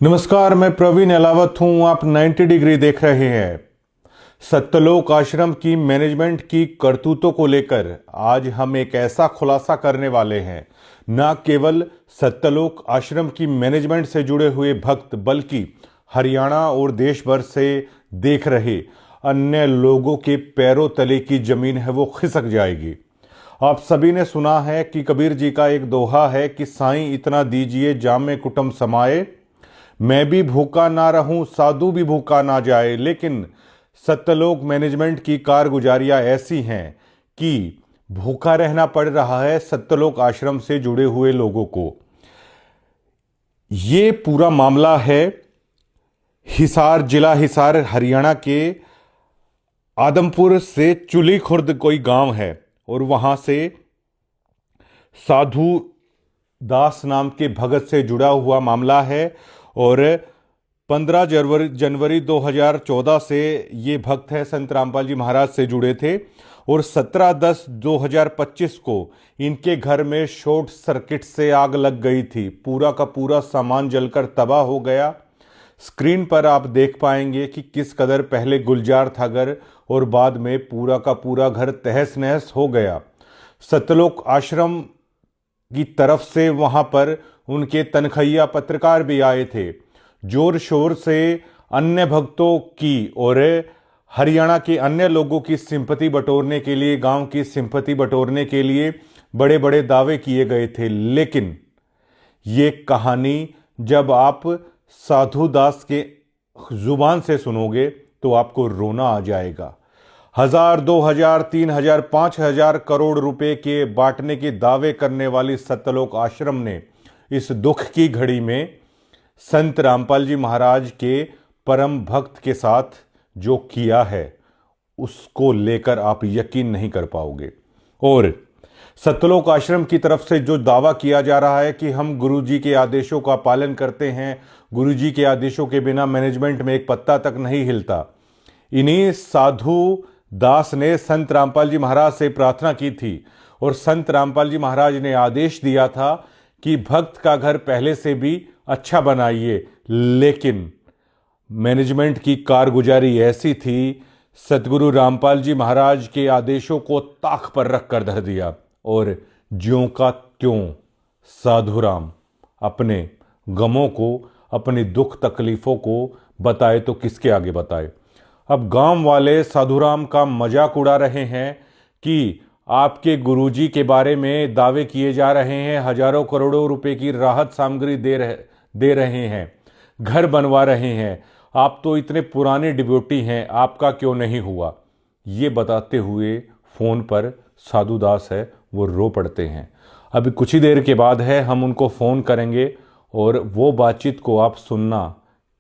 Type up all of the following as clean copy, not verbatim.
नमस्कार, मैं प्रवीण अलावत हूं। आप 90 डिग्री देख रहे हैं। सत्यलोक आश्रम की मैनेजमेंट की करतूतों को लेकर आज हम एक ऐसा खुलासा करने वाले हैं। न केवल सत्यलोक आश्रम की मैनेजमेंट से जुड़े हुए भक्त बल्कि हरियाणा और देश भर से देख रहे अन्य लोगों के पैरों तले की जमीन है वो खिसक जाएगी। आप सभी ने सुना है कि कबीर जी का एक दोहा है कि साईं इतना दीजिए जामे कुटुंब समाए, मैं भी भूखा ना रहूं साधु भी भूखा ना जाए। लेकिन सत्यलोक मैनेजमेंट की कारगुजारियां ऐसी हैं कि भूखा रहना पड़ रहा है सत्यलोक आश्रम से जुड़े हुए लोगों को। ये पूरा मामला है हिसार, जिला हिसार, हरियाणा के आदमपुर से चुली खुर्द कोई गांव है और वहां से साधु दास नाम के भगत से जुड़ा हुआ मामला है। और 15 जनवरी 2014 से ये भक्त है संत रामपाल जी महाराज से जुड़े थे और 17/10/2025 को इनके घर में शॉर्ट सर्किट से आग लग गई थी। पूरा का पूरा सामान जलकर तबाह हो गया। स्क्रीन पर आप देख पाएंगे कि किस कदर पहले गुलजार था घर और बाद में पूरा का पूरा घर तहस नहस हो गया। सत्यलोक आश्रम की तरफ से वहां पर उनके तनखैया पत्रकार भी आए थे। जोर शोर से अन्य भक्तों की और हरियाणा के अन्य लोगों की सिंपैथी बटोरने के लिए, गांव की सिंपैथी बटोरने के लिए बड़े बड़े दावे किए गए थे। लेकिन ये कहानी जब आप साधु दास के जुबान से सुनोगे तो आपको रोना आ जाएगा। 1000, 2000, 3000, 5000 करोड़ रुपए के बांटने के दावे करने वाली सत्यलोक आश्रम ने इस दुख की घड़ी में संत रामपाल जी महाराज के परम भक्त के साथ जो किया है उसको लेकर आप यकीन नहीं कर पाओगे। और सत्यलोक आश्रम की तरफ से जो दावा किया जा रहा है कि हम गुरुजी के आदेशों का पालन करते हैं, गुरुजी के आदेशों के बिना मैनेजमेंट में एक पत्ता तक नहीं हिलता। इन्हीं साधु दास ने संत रामपाल जी महाराज से प्रार्थना की थी और संत रामपाल जी महाराज ने आदेश दिया था कि भक्त का घर पहले से भी अच्छा बनाइए। लेकिन मैनेजमेंट की कारगुजारी ऐसी थी, सतगुरु रामपाल जी महाराज के आदेशों को ताक पर रख कर धर दिया और ज्यों का त्यों साधुराम अपने गमों को, अपनी दुख तकलीफों को बताए तो किसके आगे बताए। अब गांव वाले साधुराम का मजाक उड़ा रहे हैं कि आपके गुरुजी के बारे में दावे किए जा रहे हैं, हजारों करोड़ों रुपए की राहत सामग्री दे रहे हैं, घर बनवा रहे हैं, आप तो इतने पुराने डिब्यूटी हैं, आपका क्यों नहीं हुआ। ये बताते हुए फोन पर साधु दास है वो रो पड़ते हैं। अभी कुछ ही देर के बाद है हम उनको फ़ोन करेंगे और वो बातचीत को आप सुनना।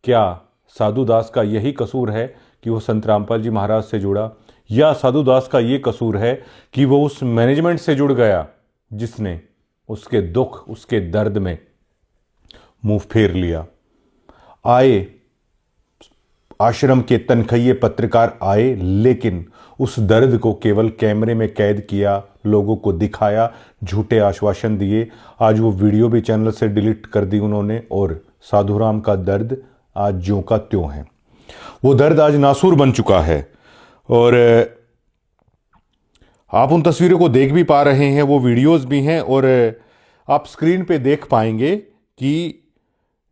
क्या साधु दास का यही कसूर है कि वो संत रामपाल जी महाराज से जुड़ा, या साधु दास का ये कसूर है कि वो उस मैनेजमेंट से जुड़ गया जिसने उसके दुख, उसके दर्द में मुंह फेर लिया। आए आश्रम के तनखैये पत्रकार आए, लेकिन उस दर्द को केवल कैमरे में कैद किया, लोगों को दिखाया, झूठे आश्वासन दिए। आज वो वीडियो भी चैनल से डिलीट कर दी उन्होंने और साधुराम का दर्द आज ज्यों का त्यों है। वो दर्द आज नासूर बन चुका है और आप उन तस्वीरों को देख भी पा रहे हैं, वो वीडियोस भी हैं और आप स्क्रीन पे देख पाएंगे कि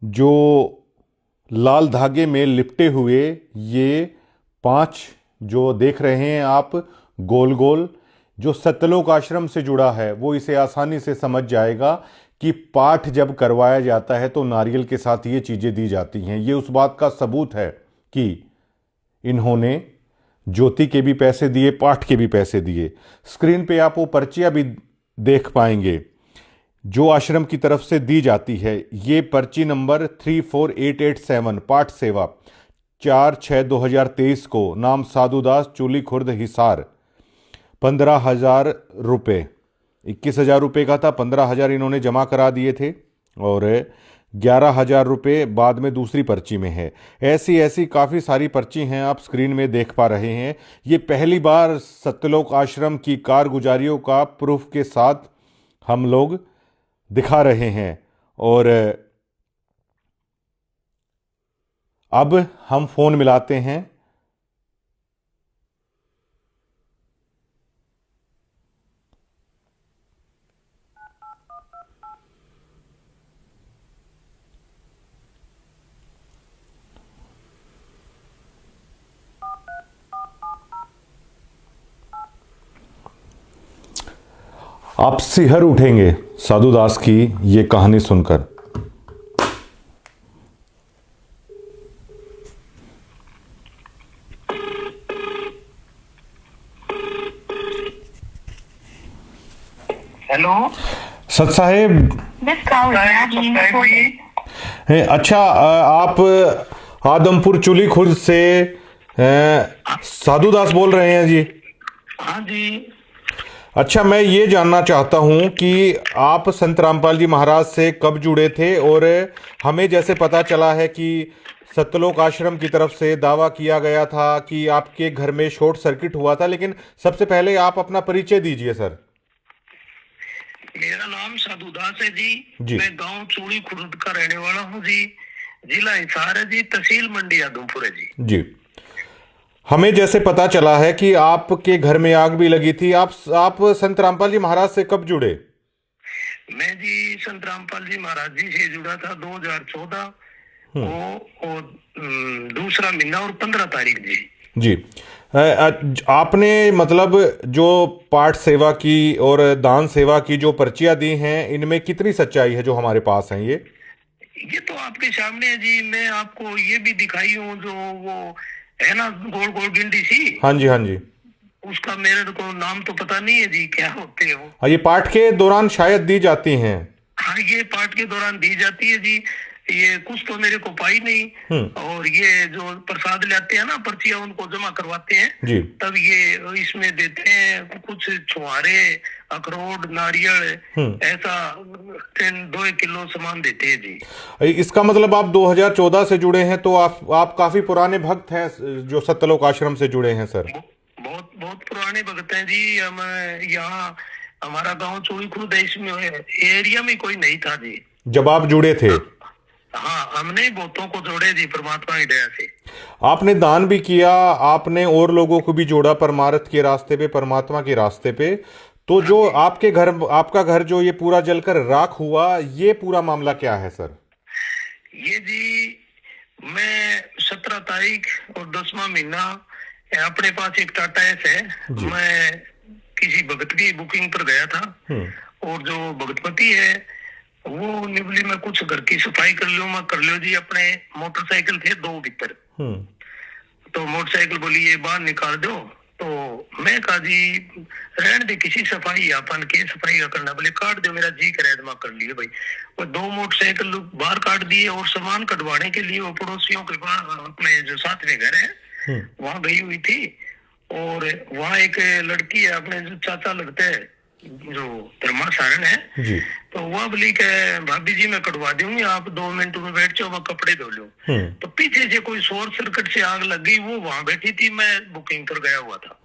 जो लाल धागे में लिपटे हुए ये 5 जो देख रहे हैं आप गोल गोल, जो सत्यलोक आश्रम से जुड़ा है वो इसे आसानी से समझ जाएगा कि पाठ जब करवाया जाता है तो नारियल के साथ ये चीज़ें दी जाती हैं। ये उस बात का सबूत है कि इन्होंने ज्योति के भी पैसे दिए, पाठ के भी पैसे दिए। स्क्रीन पे आप वो पर्चियाँ भी देख पाएंगे जो आश्रम की तरफ से दी जाती है। ये पर्ची नंबर 34887 पाठ सेवा 4/6/2023 को, नाम साधुदास, चूली खुर्द, हिसार, 15,000 रुपये, 21,000 रुपये का था, 15,000 इन्होंने जमा करा दिए थे और 11,000 रुपये बाद में दूसरी पर्ची में है। ऐसी ऐसी काफ़ी सारी पर्ची हैं, आप स्क्रीन में देख पा रहे हैं। ये पहली बार सत्यलोक आश्रम की कारगुजारियों का प्रूफ के साथ हम लोग दिखा रहे हैं और अब हम फोन मिलाते हैं। आप सिहर उठेंगे साधु दास की ये कहानी सुनकर। हेलो सत साहेब। अच्छा, आप आदमपुर चुली खुर्द से साधु दास बोल रहे हैं जी? हाँ जी। अच्छा, मैं ये जानना चाहता हूँ कि आप संत रामपाल जी महाराज से कब जुड़े थे, और हमें जैसे पता चला है कि सत्यलोक आश्रम की तरफ से दावा किया गया था कि आपके घर में शॉर्ट सर्किट हुआ था, लेकिन सबसे पहले आप अपना परिचय दीजिए सर। मेरा नाम साधु दास है जी। मैं गांव चूड़ी खुर्द का रहने वाला हूँ जी। जिला हिसार है जी, तहसील मंडी आदमपुर है जी। हमें जैसे पता चला है कि आपके घर में आग भी लगी थी। आप संत रामपाल जी महाराज से कब जुड़े? मैं जी संत रामपाल जी महाराज जी से जुड़ा था 2014 वो दूसरा महीना और 15 तारीख जी। आपने मतलब जो पाठ सेवा की और दान सेवा की जो पर्चियां दी हैं, इनमें कितनी सच्चाई है जो हमारे पास हैं? ये तो आपके सामने है जी। मैं आपको ये भी दिखाई हूँ, जो वो है ना गोल गोल गिंडी सी। हाँ जी, हाँ जी। उसका मेरे को नाम तो पता नहीं है जी, क्या होते हैं वो। हाँ, ये पाठ के दौरान शायद दी जाती हैं। हाँ, ये पाठ के दौरान दी जाती है जी। ये कुछ तो मेरे को पाई नहीं। और ये जो प्रसाद लाते हैं ना पर्चियां, उनको जमा करवाते हैं जी। तब ये इसमें देते हैं कुछ छुहारे, अखरोट, नारियल, ऐसा 2 किलो सामान देते हैं जी। इसका मतलब आप 2014 से जुड़े हैं, तो आप काफी पुराने भक्त हैं जो सत्यलोक आश्रम से जुड़े हैं सर। बहुत बहुत पुराने भक्त हैं जी। हम यहाँ हमारा गांव चूड़ी खुर्द है, इसमें एरिया में कोई नहीं था जी जब आप जुड़े थे। हाँ, हमने बहुतों को जोड़े जी परमात्मा की दया से। आपने दान भी किया, आपने और लोगों को भी जोड़ा परमार्थ के रास्ते पे, परमात्मा के रास्ते पे। तो जो आपका घर जो ये पूरा जलकर राख हुआ, ये पूरा मामला क्या है सर? ये जी, मैं 17 तारीख और 10वां महीना, अपने पास एक टाटा एस है। मैं किसी भगत की बुकिंग पर गया था, और जो भगतपति है वो निबली में कुछ घर की सफाई कर लो जी। अपने मोटरसाइकिल थे 2 भीतर, तो मोटरसाइकिल बोली ये बाहर निकाल दो। तो मैं कहा जी रहने दे, किसी सफाई अपन के सफाई का करना, बोले काट दो, मेरा जी करे तो कर लिए भाई। वो 2 मोटरसाइकिल बाहर काट दिए, और सामान कटवाने के लिए वो पड़ोसियों के पास अपने जो साथ में घर है वहां गई हुई थी। और वहां एक लड़की है, अपने जो चाचा लगते है, जो धर्मा सारण है जी। तो वह बोली के भाभी जी मैं कटवा दूंगी, आप 2 मिनट में बैठ जाओ, मैं कपड़े धो लूं। तो पीछे से कोई शॉर्ट सर्किट से आग लग गई। वो वहां बैठी थी, मैं बुकिंग पर गया हुआ था।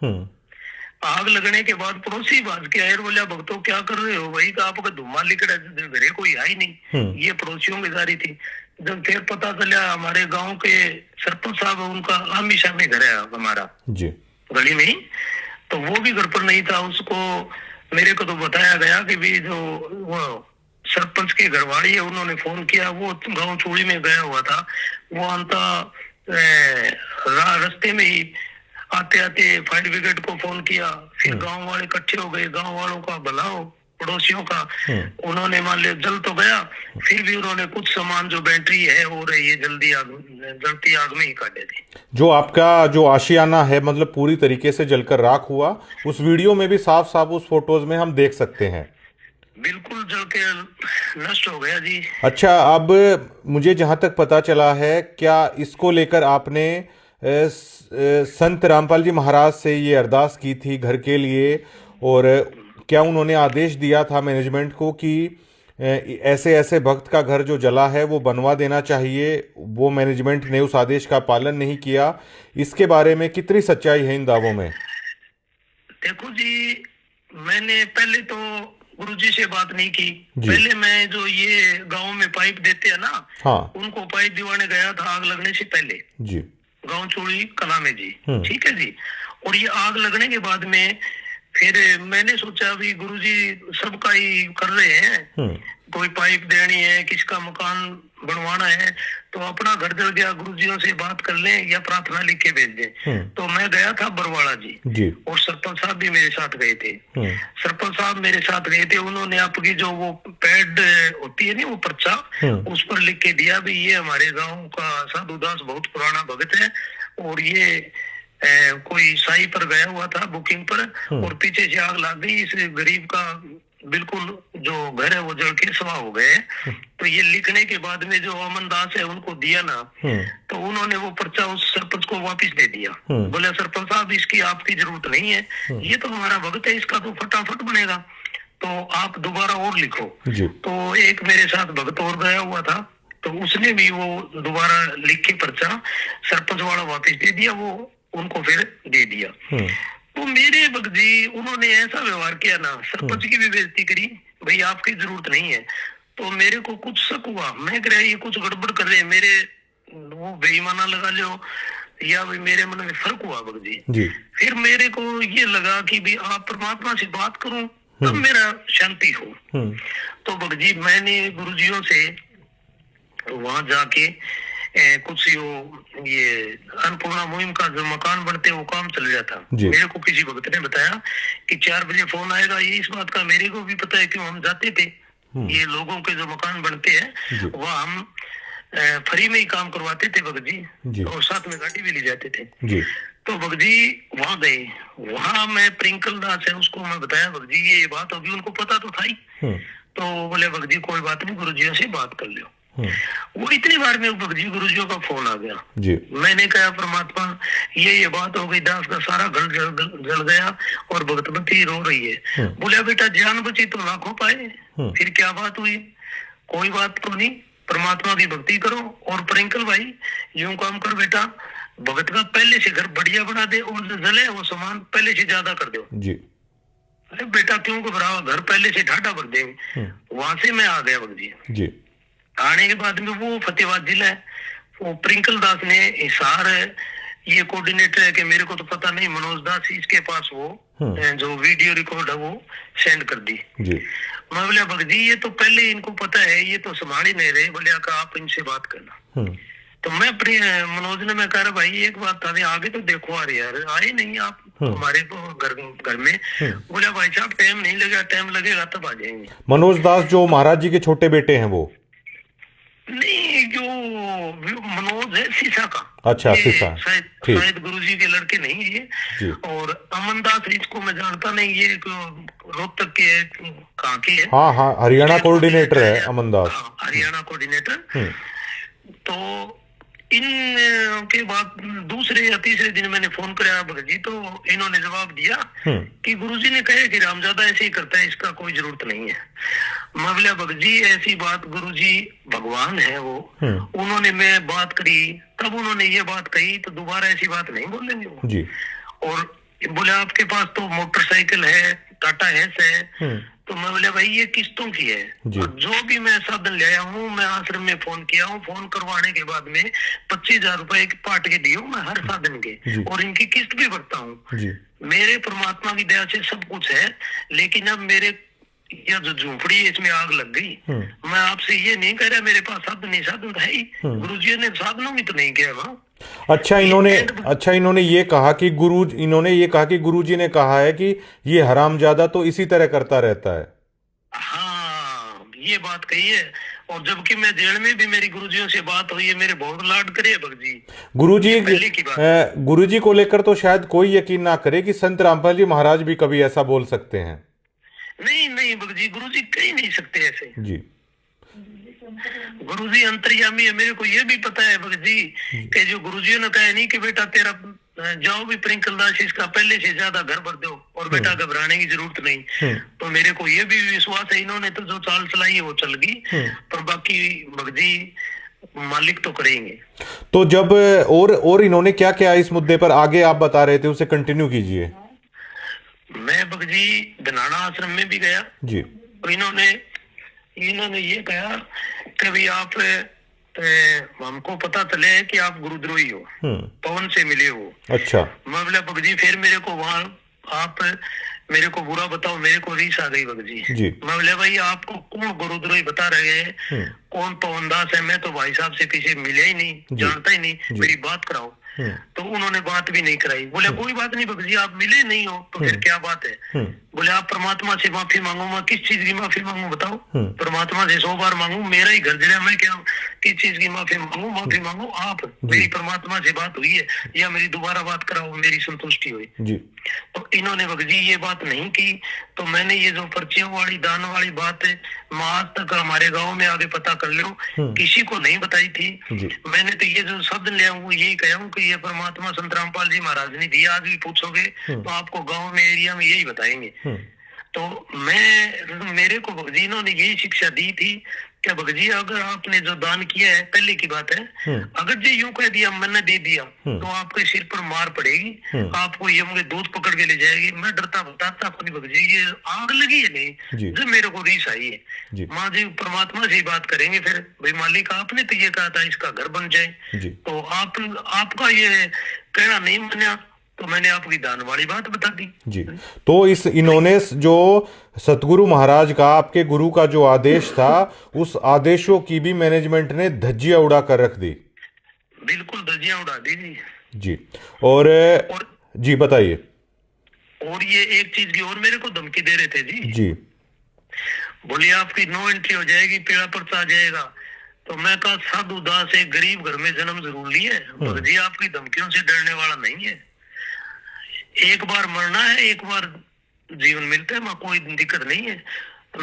आग लगने के बाद पड़ोसी बाज के आए, बोला भक्तों क्या कर रहे हो भाई? तो आपका धुआं लिकड़ा, घरे कोई आई नहीं। ये पड़ोसियों की जारी थी। जब फिर पता चला हमारे गाँव के सरपंच साहब, उनका हमेशा में घर है हमारा जी गली में ही, तो वो भी घर पर नहीं था। उसको मेरे को तो बताया गया कि भी जो वो सरपंच के घरवाली है, उन्होंने फोन किया। वो गांव चूड़ी में गया हुआ था। वो अंता रास्ते में ही आते आते फायर ब्रिगेड को फोन किया। फिर गांव वाले इकट्ठे हो गए, गांव वालों का भलाओ, पड़ोसियों का। उन्होंने मान लिया जल तो गया, फिर भी उन्होंने कुछ सामान जो बैटरी है हो रही है जलती आग में ही काटे थे। जो आपका जो आशियाना है मतलब पूरी तरीके से जलकर राख हुआ, उस वीडियो में भी साफ साफ उस फोटोज में हम देख सकते हैं। बिल्कुल जल के नष्ट हो गया जी। अच्छा, अब मुझे जहां तक पता चला है, क्या इसको लेकर आपने संत रामपाल जी महाराज से ये अरदास की थी घर के लिए, और क्या उन्होंने आदेश दिया था मैनेजमेंट को कि ऐसे ऐसे भक्त का घर जो जला है वो बनवा देना चाहिए? वो मैनेजमेंट ने उस आदेश का पालन नहीं किया। इसके बारे में कितनी सच्चाई है इन दावों में? देखो जी, मैंने पहले तो गुरुजी से बात नहीं की। पहले मैं जो ये गांव में पाइप देते हैं ना, हाँ, उनको पाइप दीवाने गया था आग लगने से पहले, जी। गांव चोड़ी कला में जी, ठीक है जी। और ये आग लगने के बाद में फिर मैंने सोचा भी गुरुजी सबका ही कर रहे हैं, कोई पाइप देनी है, किसका मकान बनवाना है, तो अपना घर जल गया, गुरुजियों से बात कर लें या प्रार्थना लिख के भेज दें। तो मैं गया था बरवाड़ा जी, और सरपंच साहब भी मेरे साथ गए थे। सरपंच साहब मेरे साथ गए थे, उन्होंने आपकी जो वो पैड होती है ना, वो पर्चा, उस पर लिख के दिया भी ये हमारे गांव का साधुदास बहुत पुराना भगत है, और ये कोई साई पर गया हुआ था बुकिंग पर, और पीछे से आग लग गई, इस गरीब का बिल्कुल जो घर है वो जल के सवा हो गए। तो ये लिखने के बाद में जो अमन दास है उनको दिया ना, तो उन्होंने वो पर्चा उस सरपंच को वापस दे दिया। बोले सरपंच साहब इसकी आपकी जरूरत नहीं है, ये तो हमारा भगत है, इसका तो फटाफट बनेगा, तो आप दोबारा और लिखो। तो एक मेरे साथ भगत और गया हुआ था, तो उसने भी वो दोबारा लिख के पर्चा सरपंच वाला वापस दे दिया, वो उनको फिर दे दिया। तो मेरे भगत जी उन्होंने ऐसा व्यवहार किया ना, सरपंच की भी बेइज्जती करी, भाई आपकी जरूरत नहीं है। तो मेरे को कुछ शक हुआ, मैं कह रहा ये कुछ गड़बड़ कर रहे हैं, मेरे वो बेईमाना लगा लो या भाई मेरे मन में फर्क हुआ भगत जी। फिर मेरे को ये लगा कि भाई आप परमात्मा से बात करूं तब मेरा शांति हो। तो भगत जी मैंने गुरुजियों से वहां जाके कुछ ये अन्नपूर्णा मुहिम का जो मकान बनते वो काम चल रहा था। मेरे को किसी भगत ने बताया कि 4 बजे फोन आएगा, ये इस बात का मेरे को भी पता है, क्यों हम जाते थे, ये लोगों के जो मकान बनते हैं वह हम फ्री में ही काम करवाते थे भगत जी, और साथ में गाड़ी भी ले जाते थे। तो भगत जी वहां गए, वहां मैं प्रिंकल दास है उसको मैं बताया भगत जी ये बात होगी, उनको पता तो था ही। तो बोले भगत जी कोई बात नहीं, गुरुजियों से बात कर लो। वो इतनी बार में भगत जी गुरुजियों का फोन आ गया। मैंने कहा परमात्मा ये बात हो गई, दास का सारा घर जल गया और भगतमती रो रही है। बोले बेटा जान बची तो ना खो पाए, फिर क्या बात हुई, कोई बात तो नहीं, परमात्मा की भक्ति करो। और प्रिंकल भाई यूं काम कर बेटा, भगत का पहले से घर बढ़िया बना दे, और जो जले वो सामान पहले से ज्यादा कर दो। अरे बेटा क्यों घबराओ, घर पहले से ढाटा भर देंगे। वहां से मैं आ गया भगत जी। आने के बाद में वो फतेहाबाद जिला है, वो प्रिंकल दास ने हिसार ये कोऑर्डिनेटर है कि मेरे को तो पता नहीं, मनोज दास इसके पास वो जो वीडियो रिकॉर्ड है वो सेंड कर दी। मैं बोला भगत जी ये तो पहले इनको पता है, ये तो संभाल ही नहीं रहे, बोले आप इनसे बात करना। तो मैं मनोज ने मैं कह रहा भाई एक बात था, आगे तो देखो आ रही यार, आए नहीं आप हमारे को घर में। बोला भाई साहब टाइम नहीं लगेगा, टाइम लगेगा तब आ जाएंगे। मनोज दास जो महाराज जी के छोटे बेटे हैं वो नहीं, जो मनोज है सीसा का, अच्छा सीसा, शायद गुरुजी के लड़के नहीं है ये। और अमन दास इसको मैं जानता नहीं, ये रोहतक के कहाँ के है। हाँ हरियाणा कोऑर्डिनेटर है अमन दास, हरियाणा कोऑर्डिनेटर। तो इन के बाद दूसरे या तीसरे दिन मैंने फोन कराया भगत जी, तो इन्होंने जवाब दिया कि गुरुजी ने कहा कि रामजादा ऐसे ही करता है, इसका कोई जरूरत नहीं है। मैं बोला भगत जी ऐसी बात, गुरुजी भगवान है वो, उन्होंने मैं बात करी तब उन्होंने ये बात कही, तो दोबारा ऐसी बात नहीं बोलेंगे वो। और बोले आपके पास तो मोटरसाइकिल है, टाटा हैस है। तो मैं बोले भाई ये किस्तों की है, जो भी मैं साधन ले आया हूँ, मैं आश्रम में फोन किया हूँ, फोन करवाने के बाद में 25,000 रुपए पाट के दिए मैं हर साधन के, और इनकी किस्त भी भरता हूँ। मेरे परमात्मा की दया से सब कुछ है, लेकिन अब मेरे यह जो झूंपड़ी है इसमें आग लग गई। मैं आपसे ये नहीं कह रहा मेरे पास साधन नहीं, साधन है ही, गुरुजी ने साधनों में तो नहीं किया ना। अच्छा इन्होंने ये कहा कि गुरुजी ने कहा है कि ये हरामजादा तो इसी तरह करता रहता है। हाँ ये बात कही है, और जबकि मैं जेल में भी मेरी गुरुजियों से बात हुई है, मेरे बहुत लाड करे भगत जी। गुरुजी को लेकर तो शायद कोई यकीन ना करे कि संत रामपाल जी महाराज भी कभी ऐसा बोल सकते हैं। नहीं भगत जी, गुरुजी कह नहीं सकते ऐसे जी। गुरुजी अंतर्यामी है, मेरे को ये भी पता है भगत जी कि जो गुरुजियों ने कहा नहीं कि बेटा तेरा जाओ भी प्रिंकल दास इसका पहले से ज्यादा घर भर दो, और बेटा घबराने की जरूरत नहीं। तो मेरे को ये भी विश्वास है इन्होंने तो जो चाल चलाई है वो चल गई, पर बाकी भगत जी मालिक तो करेंगे। तो जब और इन्होंने क्या क्या इस मुद्दे पर आगे आप बता रहे थे उसे कंटिन्यू कीजिए। मैं भगत जी धनाना आश्रम में भी गया जी, तो इन्होंने ये कहा कि भाई आप हमको पता चले कि आप गुरुद्रोही हो, पवन से मिले हो। अच्छा। मैं बोला भगत जी फिर मेरे को वहाँ आप मेरे को बुरा बताओ, मेरे को रीस आ गई भगत जी। मैं बोले भाई आपको कौन गुरुद्रोही बता रहे हैं, कौन पवनदास है? मैं तो भाई साहब से किसी मिले ही नहीं, जानता ही नहीं, मेरी बात कराओ। तो उन्होंने बात भी नहीं कराई। बोले कोई बात नहीं भगत जी, आप मिले नहीं हो तो फिर क्या बात है? बोले आप परमात्मा से माफी मांगो। मैं किस चीज की माफी मांगू बताओ? परमात्मा से 100 बार मांगू, मेरा ही घर जला, मैं क्या किस चीज की माफी मांगू? माफी मांगू आप, मेरी परमात्मा से बात हुई है या मेरी दोबारा बात कराओ, मेरी संतुष्टि हुई जी। तो इन्होंने भगत जी ये बात नहीं की। तो मैंने ये जो पर्चियों वाली दान वाली बात है, आज तक हमारे गाँव में आगे पता कर लो, किसी को नहीं बताई थी। मैंने तो ये जो शब्द लिया हूँ यही कहा हूँ कि ये परमात्मा संत रामपाल जी महाराज ने दिया। आज भी पूछोगे तो आपको गांव में एरिया में यही बताएंगे। तो मेरे को भगत जी इन्होंने यही शिक्षा दी थी कि भगत जी अगर आपने जो दान किया है, पहले की बात है, अगर जो यूं कह दिया मैंने दे दिया तो आपके सिर पर मार पड़ेगी, आपको ये मुझे दूध पकड़ के ले जाएगी। मैं डरता बताता अपनी भगत जी ये आग लगी है नहीं जो मेरे को रीस आई है। माँ जी परमात्मा से ही बात करेंगे फिर, भाई मालिक आपने तो ये कहा था इसका घर बन जाए, तो आपका ये कहना नहीं माना तो मैंने आपकी दान वाली बात बता दी जी। तो इन्होंने जो सतगुरु महाराज का, आपके गुरु का जो आदेश था, उस आदेशों की भी मैनेजमेंट ने धज्जियां उड़ा कर रख दी। बिल्कुल धज्जियां उड़ा दी जी। और जी बताइए। और ये एक चीज की और मेरे को धमकी दे रहे थे जी। बोलिए आपकी नो एंट्री हो जाएगी, पीड़ा पर्चा आ जाएगा। तो मैं कहा साधु दास एक गरीब घर में जन्म जरूर लिए, भगत जी आपकी धमकियों से डरने वाला नहीं है। एक बार मरना है, एक बार जीवन मिलता है, कोई दिक्कत नहीं है। तो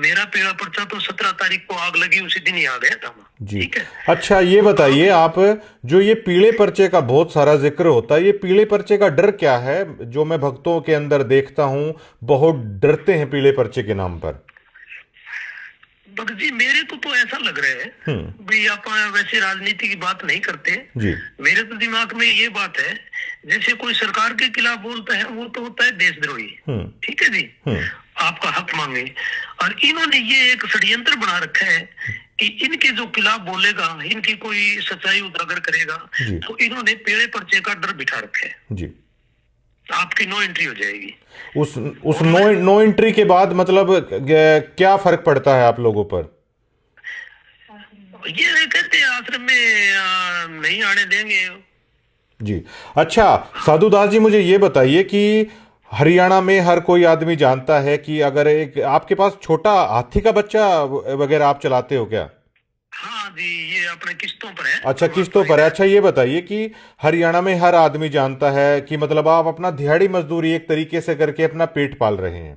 मेरा पीड़ा पर्चा तो 17 तारीख को आग लगी उसी दिन ही आ गया था जी। ठीक है। अच्छा ये बताइए आप, जो ये पीले पर्चे का बहुत सारा जिक्र होता है, ये पीले पर्चे का डर क्या है? जो मैं भक्तों के अंदर देखता हूँ बहुत डरते हैं पीले पर्चे के नाम पर। भगत जी मेरे को तो ऐसा लग रहा है भाई, आप वैसे राजनीति की बात नहीं करते जी। मेरे तो दिमाग में ये बात है, जैसे कोई सरकार के खिलाफ बोलता है वो तो होता है देशद्रोही, ठीक है जी, आपका हक मांगे। और इन्होंने ये एक षड्यंत्र बना रखा है कि इनके जो खिलाफ बोलेगा, इनकी कोई सच्चाई उजागर करेगा तो इन्होंने पीले पर्चे का डर बिठा रखा है जी। आपकी नो एंट्री हो जाएगी। उस नो एंट्री के बाद मतलब क्या फर्क पड़ता है आप लोगों पर? ये कहते हैं आश्रम में नहीं आने देंगे जी। अच्छा साधुदास जी मुझे ये बताइए कि हरियाणा में हर कोई आदमी जानता है कि अगर एक आपके पास छोटा हाथी का बच्चा वगैरह आप चलाते हो क्या? हाँ जी, ये अपने किस्तों पर है। अच्छा किस्तों पर है। अच्छा ये बताइए कि हरियाणा में हर आदमी जानता है कि मतलब आप अपना दिहाड़ी मजदूरी एक तरीके से करके अपना पेट पाल रहे हैं।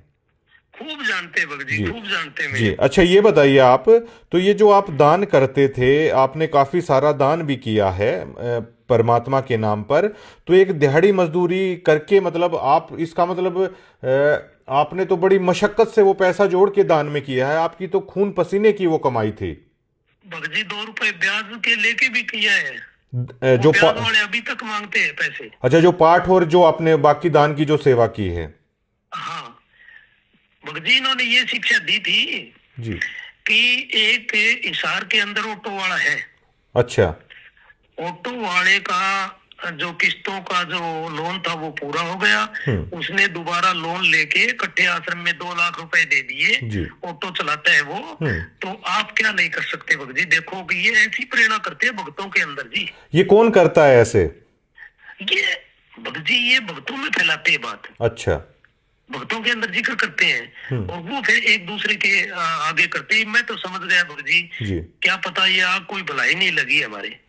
खूब जानते हैं भगत जी, खूब जानते हैं जी। अच्छा ये बताइए आप, तो ये जो आप दान करते थे, आपने काफी सारा दान भी किया है परमात्मा के नाम पर, तो एक दिहाड़ी मजदूरी करके मतलब आप इसका मतलब आपने तो बड़ी मशक्कत से वो पैसा जोड़ के दान में किया है, आपकी तो खून पसीने की वो कमाई थी। भगत जी 2 रुपए ब्याज के लेके भी किया है, जो ब्याज वाले अभी तक मांगते हैं पैसे। अच्छा जो पाठ और जो आपने बाकी दान की जो सेवा की है। हाँ भगत जी इन्होंने ये शिक्षा दी थी जी कि एक हिसार के अंदर ऑटो वाला है। अच्छा। ऑटो वाले का जो किस्तों का जो लोन था वो पूरा हो गया, उसने दोबारा लोन लेके इकट्ठे आश्रम में 2 लाख रुपए दे दिए, ऑटो चलाता है वो। तो आप क्या नहीं कर सकते भगत जी? देखो कि ये ऐसी प्रेरणा करते हैं भक्तों के अंदर जी। ये कौन करता है ऐसे? ये भगत जी ये भक्तों में फैलाते हैं बात। अच्छा। भक्तों के अंदर जिक्र करते हैं और वो फिर एक दूसरे के आगे करते हैं। मैं तो समझ गया भगत जी, क्या पता ये आग कोई भलाई नहीं लगी हमारे।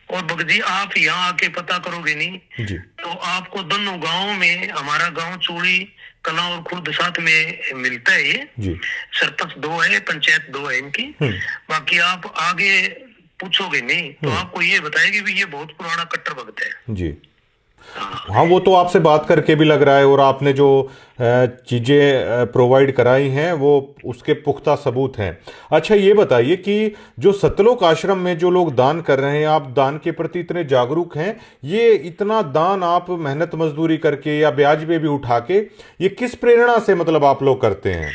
और भगत जी आप यहाँ आके पता करोगे नहीं जी, तो आपको दोनों गांव में, हमारा गांव चूड़ी कला और खुर्द साथ में मिलता है ये जी। सरपंच 2 है, पंचायत 2 है इनकी। बाकी आप आगे पूछोगे नहीं तो आपको ये बताएगी भी ये बहुत पुराना कट्टर भगत है जी। हाँ वो तो आपसे बात करके भी लग रहा है, और आपने जो चीज़ें प्रोवाइड कराई हैं वो उसके पुख्ता सबूत हैं। अच्छा ये बताइए कि जो सतलोक आश्रम में जो लोग दान कर रहे हैं, आप दान के प्रति इतने जागरूक हैं, ये इतना दान आप मेहनत मजदूरी करके या ब्याज पे भी उठा के, ये किस प्रेरणा से मतलब आप लोग करते हैं?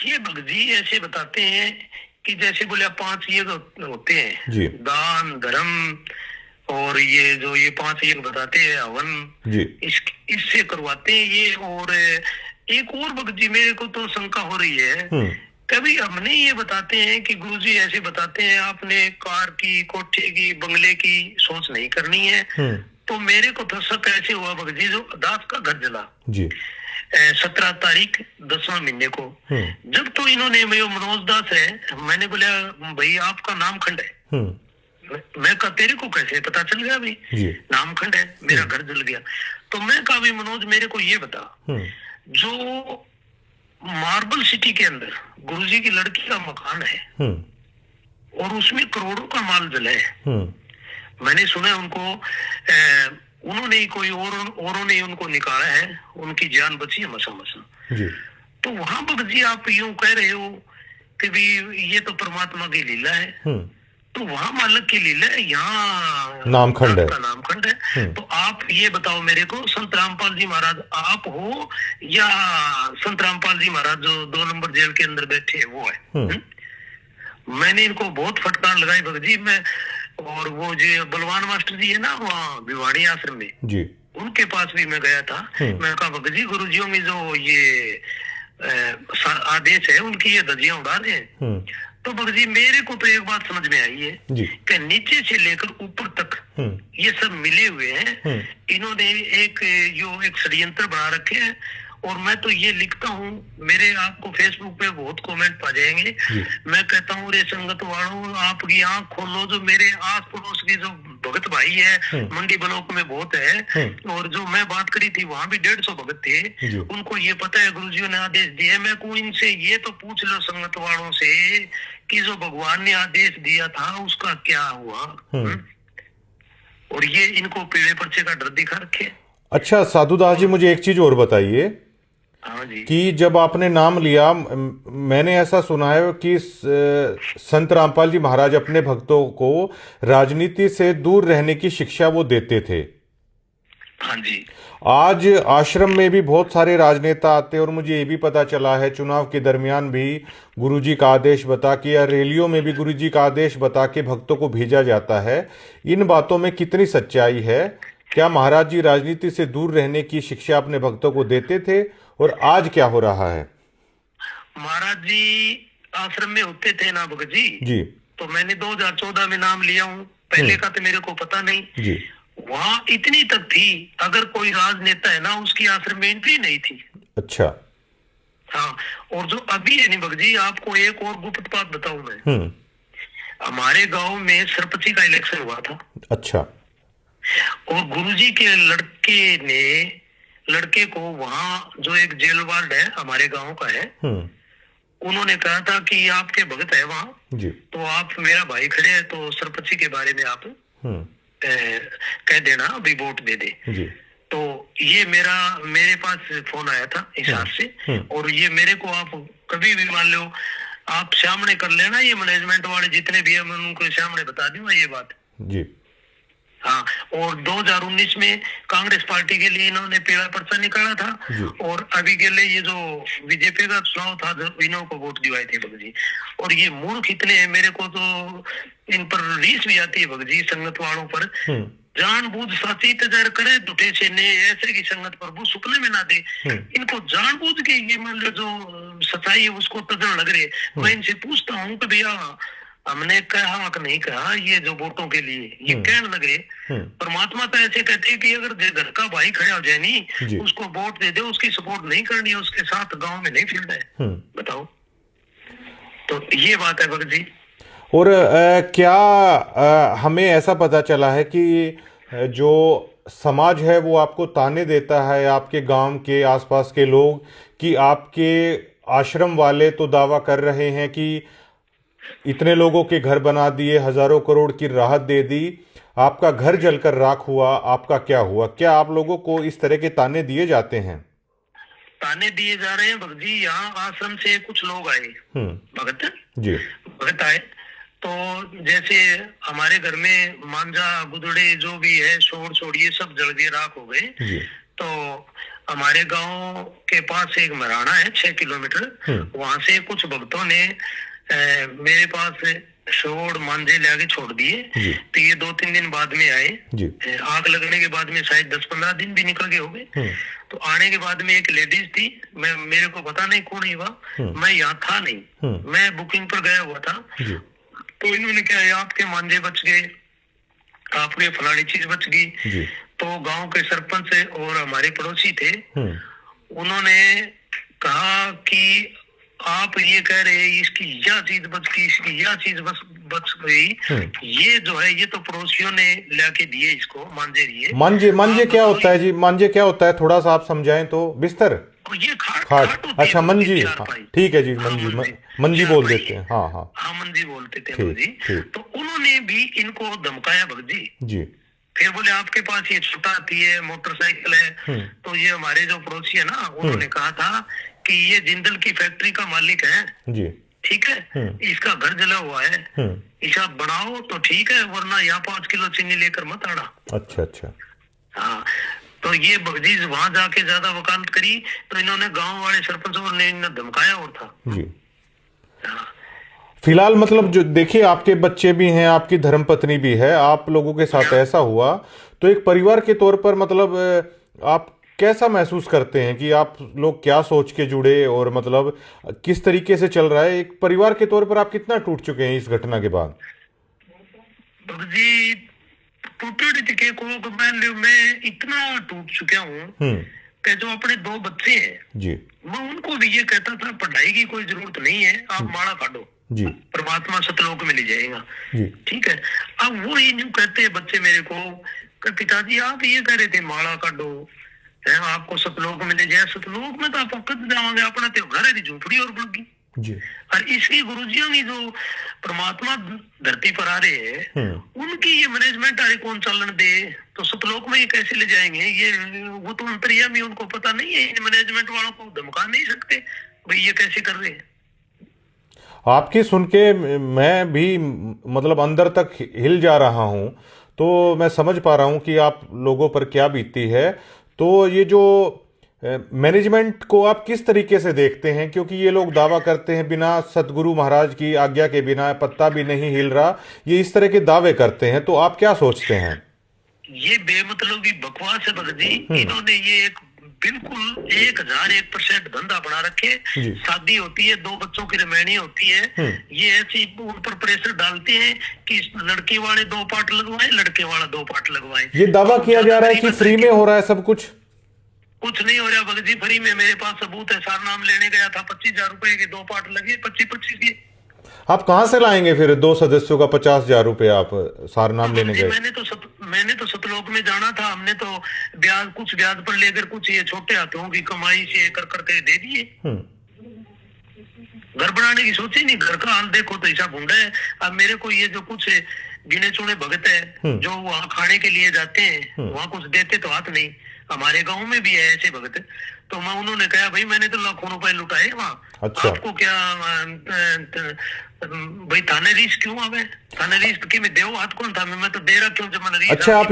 ये भगत जी ऐसे बताते हैं कि जैसे बोले 5 यज्ञ होते हैं, जी दान धर्म और ये जो ये 5 यज्ञ बताते हैं हवन, जी इससे करवाते हैं ये। और एक और भक्त जी मेरे को तो शंका हो रही है, कभी हमने ये बताते हैं कि गुरुजी ऐसे बताते हैं आपने कार की, कोठे की, बंगले की सोच नहीं करनी है, तो मेरे को तो शक ऐसे हुआ भक्त जी जो दास का घर जला जी 17 तारीख 10वां महीने को, जब तो इन्होंने मनोज दास है, मैंने बोला भाई आपका नामखंड है, मैं कहा तेरे को कैसे पता चल गया भाई नामखंड है, मेरा घर जल गया। तो मैं कहा भाई मनोज मेरे को ये बता, जो मार्बल सिटी के अंदर गुरुजी की लड़की का मकान है और उसमें करोड़ों का माल जला है, मैंने सुना उनको उन्होंने ही कोई औरों ने उनको निकाला है, उनकी जान बची है मसा मसा। तो वहां भगत जी आप यूं कह रहे हो कि भी ये तो परमात्मा की लीला है, तो वहां मालक की लीला है, यहाँ नामखंड है, नामखंड है। तो आप ये बताओ मेरे को, संत रामपाल जी महाराज आप हो या संत रामपाल जी महाराज जो 2 नंबर जेल के अंदर बैठे हैं वो है? मैंने इनको बहुत फटकार लगाई भगत जी मैं, और वो जो बलवान मास्टर जी है ना वहाँ भिवाड़ी आश्रम में जी, उनके पास भी मैं गया था। मैं कहा भगत जी गुरुजियों में जो ये आदेश है उनकी ये धज्जियां उड़ा रहे हैं। तो भगत जी मेरे को तो एक बात समझ में आई है कि नीचे से लेकर ऊपर तक ये सब मिले हुए हैं, इन्होंने एक षड्यंत्र बना रखे हैं। और मैं तो ये लिखता हूँ, मेरे आपको फेसबुक पे बहुत कमेंट पा जाएंगे, मैं कहता हूँ रे संगत वालों आपकी आंख खोलो, जो मेरे आस पड़ोस के जो भगत भाई है मंडी ब्लॉक में बहुत है, और जो मैं बात करी थी वहां भी 150 भगत थे, उनको ये पता है गुरुजियों ने आदेश दिए। मैं को इनसे ये तो पूछ लो संगत वालों से कि जो भगवान ने आदेश दिया था उसका क्या हुआ, और ये इनको पीले पर्चे का डर दिखा रखे। अच्छा साधुदास जी मुझे एक चीज और बताइए कि जब आपने नाम लिया, मैंने ऐसा सुना है कि संत रामपाल जी महाराज अपने भक्तों को राजनीति से दूर रहने की शिक्षा वो देते थे। हाँ जी। आज आश्रम में भी बहुत सारे राजनेता आते हैं और मुझे ये भी पता चला है चुनाव के दरमियान भी गुरुजी का आदेश बता के या रैलियों में भी गुरुजी का आदेश बता के भक्तों को भेजा जाता है। इन बातों में कितनी सच्चाई है? क्या महाराज जी राजनीति से दूर रहने की शिक्षा अपने भक्तों को देते थे और आज क्या हो रहा है? महाराज जी आश्रम में होते थे ना भगत जी, तो मैंने 2014 में नाम लिया हूँ, पहले का तो मेरे को पता नहीं जी। वहाँ इतनी तक थी, अगर कोई राजनेता है ना उसकी आश्रम में एंट्री नहीं थी। अच्छा। हाँ, और जो अभी है नहीं भगत जी, आपको एक और गुप्त बात बताऊं मैं, हमारे गांव में सरपंची का इलेक्शन हुआ था। अच्छा। और गुरुजी के लड़के को वहाँ जो एक जेल वार्ड है हमारे गांव का है, उन्होंने कहा था कि आपके भगत है वहाँ, तो आप मेरा भाई खड़े हैं तो सरपंची के बारे में आप कह देना अभी वोट दे दे। तो ये मेरे पास फोन आया था हिसार से, और ये मेरे को आप कभी भी मान लो आप सामने कर लेना, ये मैनेजमेंट वाले जितने भी है मैं उनको सामने बता दूंगा ये बात जी। हाँ, और 2019 में कांग्रेस पार्टी के लिए इन्होंने पीला पर्चा निकाला था, और अभी के लिए ये जो बीजेपी का चुनाव था इन्हों को वोट दिवाए थे भगत जी। और ये मूर्ख इतने हैं, मेरे को तो इन पर रीस भी आती है भगत जी संगत वालों पर, जानबूझ साची इंतजार करे झूठे से ने ऐसे की संगत प्रभु सुपने में ना दे। इनको जानबूझ के ये मान लो जो सच्चाई है उसको तजड़ लग रहे। मैं इनसे पूछता हूँ कि भैया हमने कहा कि नहीं कहा, ये जो वोटों के लिए ये कहने लगे, परमात्मा तो ऐसे कहते हैं कि अगर घर का भाई खड़ा हो जाए नहीं उसको वोट दे दे, उसकी सपोर्ट नहीं करनी है, उसके साथ गांव में नहीं फिरना है। बताओ, तो ये बात है भगत जी। और क्या हमें ऐसा पता चला है कि जो समाज है वो आपको ताने देता है, आपके गांव के आसपास के लोग, कि आपके आश्रम वाले तो दावा कर रहे हैं कि इतने लोगों के घर बना दिए, हजारों करोड़ की राहत दे दी, आपका घर जलकर राख हुआ, आपका क्या हुआ? क्या आप लोगों को इस तरह के ताने दिए जाते हैं? ताने दिए जा रहे हैं भगत जी। यहाँ आश्रम से कुछ लोग आए भगत आए, तो जैसे हमारे घर में मांझा गुदड़े जो भी है शोर छोड़िए सब जल गए, राख हो गए। तो हमारे गांव के पास एक मराना है 6 किलोमीटर, वहां से कुछ भक्तों ने मेरे पास शोड़ मांझे ले आके छोड़ दिए। जी। तो ये 2-3 दिन बाद में आए। जी। आग लगने के बाद में शायद 10-15 दिन भी निकल गए होंगे। तो आने के बाद में एक लेडीज थी, मेरे को पता नहीं कौन ही वह, मैं यहाँ था नहीं, मैं बुकिंग पर गया हुआ था। जी। तो इन्होंने क्या है, आपके मांझे बच गए, आपके फलानी चीज बच गई। जी। तो गांव के सरपंच और हमारे पड़ोसी थे, उन्होंने कहा कि आप ये कह रहे हैं इसकी यह चीज बच गई, इसकी यह चीज बच गई, ये जो है ये तो पड़ोसियों ने लाके दिए इसको मांझे दिए। मांझे क्या होता है जी? मांझे क्या होता है, थोड़ा सा आप समझाएं तो। बिस्तर, ये खाट, होती अच्छा है, मंजी, चारपाई। ठीक है जी, हाँ, मंजी बोल चारपाई देते हैं। हाँ हाँ हाँ, मंजी बोलते थे हम जी। ठीक। तो उन्होंने भी इनको धमकाया भगजी। जी। फिर बोले आपके पास ये छोटा हाथी है, मोटरसाइकिल है। तो ये हमारे जो पड़ोसी है ना, उन्होंने कहा था कि ये जिंदल की फैक्ट्री का मालिक है जी। ठीक है, इसका घर जला हुआ है, इसे आप बनाओ तो ठीक है, वरना यहाँ 5 किलो चीनी लेकर मत आना। अच्छा अच्छा। हाँ, तो ये भगजी वहां जाके ज्यादा वकालत करी, तो इन्होंने गांव वाले सरपंचों ने इन्हें धमकाया और था जी। फिलहाल मतलब जो देखिए, आपके बच्चे भी हैं, आपकी धर्मपत्नी भी है, आप लोगों के साथ ऐसा हुआ, तो एक परिवार के तौर पर मतलब आप कैसा महसूस करते हैं कि आप लोग क्या सोच के जुड़े और मतलब किस तरीके से चल रहा है? एक परिवार के तौर पर आप कितना टूट चुके हैं इस घटना के बाद? जी, टूटे के को मैं इतना टूट चुका हूँ कि जो अपने 2 बच्चे हैं जी, मैं उनको भी ये कहता था पढ़ाई की कोई जरूरत नहीं है, आप माला काटो जी, परमात्मा सतलोक में ले जाएगा जी, ठीक है। अब वो ही न्यू कहते हैं बच्चे मेरे को कि पिताजी आप ये कह रहे थे माला काटो, आपको सतलोक में ले जाए, सतलोक में तो आप कद जाओगे, अपना तो घर है झूपड़ी और बड़गी जी। और इसकी गुरुजियों की जो परमात्मा धरती पर आ रहे हैं, उनकी ये मैनेजमेंट आए कौन चलन दे, तो सतलोक में ये कैसे ले जाएंगे? ये वो तो अंतर्यामी, उनको पता नहीं है, इन मैनेजमेंट वालों को धमका नहीं सकते भाई ये कैसे कर रहे हैं। आपकी सुन के मैं भी मतलब अंदर तक हिल जा रहा हूं, तो मैं समझ पा रहा हूं कि आप लोगों पर क्या बीती है। तो ये जो मैनेजमेंट को आप किस तरीके से देखते हैं? क्योंकि ये लोग दावा करते हैं बिना सतगुरु महाराज की आज्ञा के बिना पत्ता भी नहीं हिल रहा, ये इस तरह के दावे करते हैं, तो आप क्या सोचते हैं? ये बेमतलबी बकवास है भगत जी। इन्होंने ये एक बिल्कुल 1001% धंधा बना रखे। शादी होती है, 2 बच्चों की रमैनी होती है, ये ऐसी उन पर प्रेशर डालते हैं कि लड़की वाले 2 पार्ट लगवाएं, लड़के वाला 2 पार्ट लगवाएं। ये दावा किया जा रहा है कि फ्री में हो रहा है सब कुछ। कुछ नहीं हो रहा भगत जी, फ्री में। मेरे पास सबूत है, सारनाम लेने गया था, 25,000 रुपए के 2 पार्ट लगे, 25-25 के। आप कहां से लाएंगे फिर 2 सदस्यों का 50,000 रुपए? आप सारनाम लेने गए? मैंने तो सतलोक में जाना था, हमने तो कुछ ब्याज पर लेकर कुछ ये छोटे हाथों की कमाई से कर करके दे दिए। घर बनाने की सोची नहीं, घर का हाल देखो तो ऐसा भूंडा है। अब मेरे को ये जो कुछ गिने चुने भगत है जो वहाँ खाने के लिए जाते हैं, वहाँ कुछ देते तो हाथ नहीं। हमारे गांव में भी है ऐसे भगत, तो मैं उन्होंने कहा भाई मैंने तो लाखों रुपए लुटाए वहाँ। अच्छा। आपको क्या भाई थाने रीस क्यों आवे? थाने रीस की मैं देव हाथ कौन था, मैं तो दे रहा क्यों जब मैंने रीस। अच्छा आप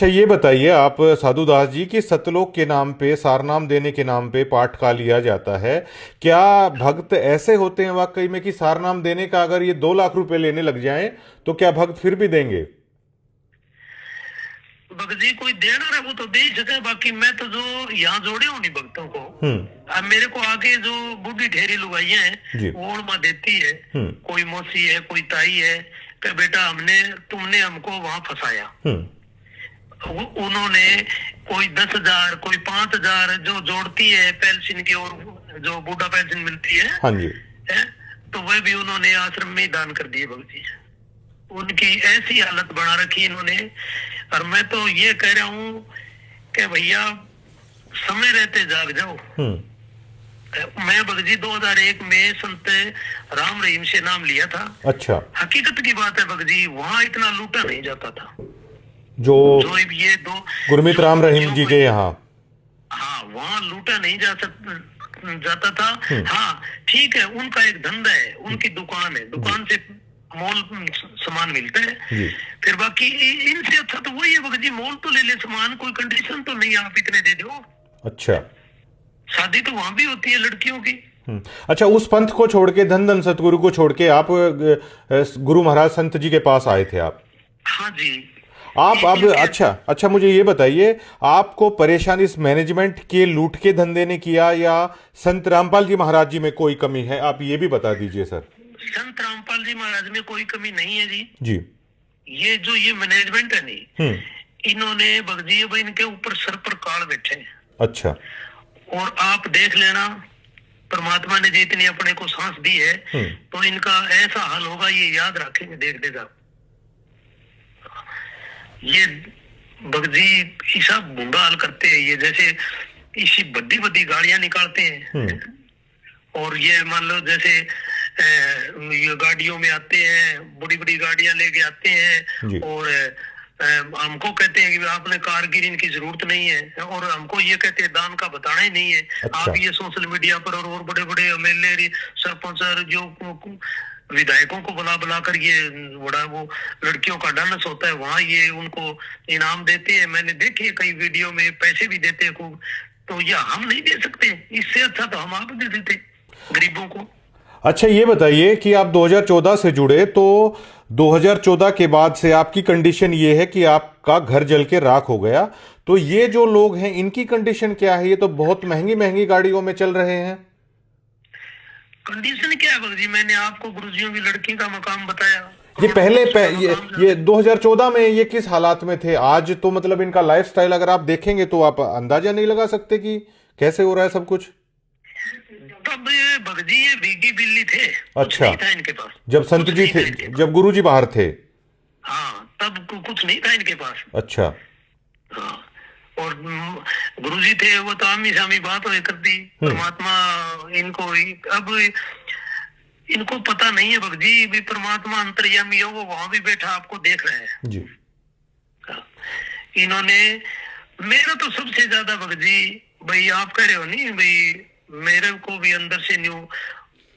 ये बताइए आप साधुदास जी कि सतलोक के नाम पे, सारनाम देने के नाम पे पाठ का लिया जाता है, क्या भक्त ऐसे होते हैं वाकई में कि सारनाम देने का अगर ये 2 लाख रुपए लेने लग जाएं तो क्या भक्त फिर भी देंगे? भगत जी कोई देना रहा वो तो दे ही सके, बाकी मैं तो जो यहाँ जोड़े हूँ नहीं भक्तों को, अब मेरे को आगे जो बूढ़ी ढेरी लुगाइयां हैं वो उड़मा देती है, कोई मौसी है, कोई ताई है, कि बेटा तुमने हमको वहां फंसाया। उन्होंने कोई 10,000 कोई 5,000 जो जोड़ती है पेंशन की, और जो बूढ़ा पेंशन मिलती है, हाँ जी, तो वह भी उन्होंने आश्रम में दान कर दिए भगत जी। उनकी ऐसी हालत बना रखी इन्होंने। और मैं तो ये कह रहा हूँ कि भैया समय रहते जाग जाओ। मैं भगत जी 2001 में संत राम रहीम से नाम लिया था। अच्छा। हकीकत की बात है भगत जी, वहाँ इतना लूटा नहीं जाता था जो ये 2 गुरमीत राम रहीम जी के यहाँ। हाँ, वहाँ लूटा नहीं जाता था। हाँ ठीक है, उनका एक धंधा है, उनकी दुकान है, दुकान से मोल सामान मिलता है। फिर बाकी इनसे अच्छा तो वही है भगत जी, मोल तो ले ले सामान, कोई कंडीशन तो नहीं आप इतने दे दो। अच्छा। शादी तो वहां भी होती है लड़कियों की, अच्छा, उस पंथ को छोड़ के, धन धन सतगुरु को छोड़ के आप गुरु महाराज संत जी के पास आए थे आप? हाँ जी। आप अब इनके अच्छा मुझे ये बताइए, आपको परेशानी इस मैनेजमेंट के लूट के धंधे ने किया या संत रामपाल जी महाराज जी में कोई कमी है? आप ये भी बता दीजिए सर। संत रामपाल जी महाराज में कोई कमी नहीं है जी। जी। ये मैनेजमेंट है नहीं, इन्होंने भगत जी भाई इनके ऊपर सर पर काल बैठे हैं। अच्छा। और आप देख लेना, परमात्मा ने जितनी अपने को सांस दी है तो इनका ऐसा हाल होगा, ये याद रखेंगे, देख देगा। ये भगत जी ऐसा बुरा हाल करते हैं, ये जैसे इसी बड़ी बड़ी गाड़ियां निकालते हैं और ये मान लो जैसे ये गाड़ियों में आते हैं, बड़ी बड़ी गाड़ियां लेके आते हैं और हमको कहते हैं कि आपने कारगिर इनकी जरूरत नहीं है, और हमको ये कहते हैं दान का बताना ही नहीं है। अच्छा। आप ये सोशल मीडिया पर और बड़े बड़े एमएलए, सरपंच, जो विधायकों को बुला बुला कर ये बड़ा वो लड़कियों का डांस होता है, वहां ये उनको इनाम देते हैं। मैंने देखे कई वीडियो में, पैसे भी देते हैं खूब। तो ये हम नहीं दे सकते? इससे अच्छा तो हम आप दे देते गरीबों को। अच्छा, ये बताइए कि आप 2014 से जुड़े, तो 2014 के बाद से आपकी कंडीशन ये है कि आपका घर जल के राख हो गया। तो ये जो लोग हैं इनकी कंडीशन क्या है? ये तो बहुत महंगी महंगी गाड़ियों में चल रहे हैं। कंडीशन क्या है भगत जी? मैंने आपको गुरुजियों की लड़की का मकाम बताया। ये पहले ये 2014 में ये किस हालात में थे? आज तो मतलब इनका लाइफस्टाइल अगर आप देखेंगे तो आप अंदाजा नहीं लगा सकते कि कैसे हो रहा है सब कुछ। तब ये भगत जी ये बीगी बिल्ली थे। अच्छा। नहीं था इनके पास जब संत जी थे, जब गुरु जी बाहर थे? हाँ, तब कुछ नहीं था इनके पास। अच्छा। हाँ, और गुरुजी थे वो तो आमी सामी बात हो करती, परमात्मा इनको अब इनको पता नहीं है भगत जी भी परमात्मा अंतर्यामी है, वो वहां भी बैठा आपको देख रहे हैं जी। इन्होंने मेरा तो सबसे ज्यादा भगत जी भाई, आप कह रहे हो नहीं भाई, मेरे को भी अंदर से न्यू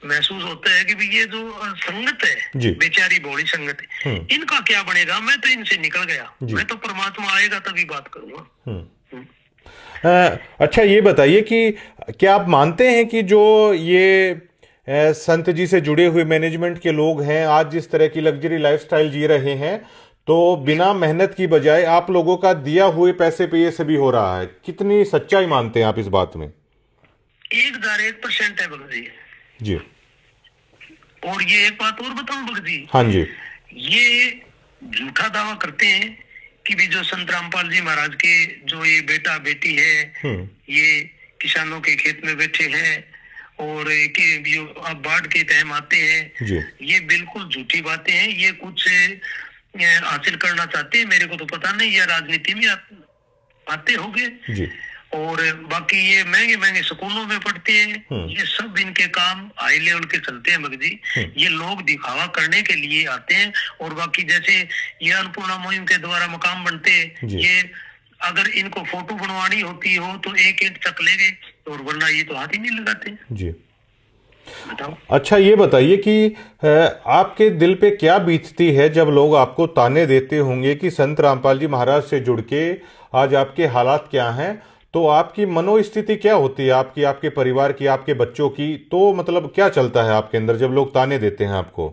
महसूस होता है कि भाई ये जो संगत है, बेचारी भोली संगत है, इनका क्या बनेगा? मैं तो इनसे निकल गया, मैं तो परमात्मा आएगा तभी बात करूंगा। अच्छा, ये बताइए कि क्या आप मानते हैं कि जो ये संत जी से जुड़े हुए मैनेजमेंट के लोग हैं आज जिस तरह की लग्जरी लाइफस्टाइल जी रहे हैं, तो बिना मेहनत की बजाय आप लोगों का दिया हुए पैसे पे ये सभी हो रहा है? कितनी सच्चाई मानते हैं आप इस बात में? 1001% है भगत जी। जी। और ये एक बात और बताऊं भगत जी? हाँ जी। ये झूठा दावा करते हैं कि भी जो संत रामपाल जी महाराज के जो ये बेटा बेटी है, ये किसानों के खेत में बैठे हैं और कि जो अब बाढ़ के टाइम आते हैं, ये बिल्कुल झूठी बातें हैं। ये कुछ हासिल करना चाहते हैं, मेरे को तो पता नहीं, या राजनीति में आते होंगे। और बाकी ये महंगे महंगे स्कूलों में पढ़ते हैं। ये सब इनके काम हाई लेवल के चलते हैं भगत जी। ये लोग दिखावा करने के लिए आते हैं। और बाकी जैसे ये अन्नपूर्णा मुहिम के द्वारा मकाम बनते हैं, ये अगर इनको फोटो बनवानी होती हो तो एक एक चक ले गए, और वरना ये तो हाथ ही नहीं लगाते जी। बताओ। अच्छा, ये बताइए कि आपके दिल पे क्या बीतती है जब लोग आपको ताने देते होंगे कि संत रामपाल जी महाराज से जुड़ के आज आपके हालात क्या हैं, तो आपकी मनोस्थिति क्या होती है, आपकी, आपके परिवार की, आपके बच्चों की? तो मतलब क्या चलता है आपके अंदर जब लोग ताने देते हैं आपको?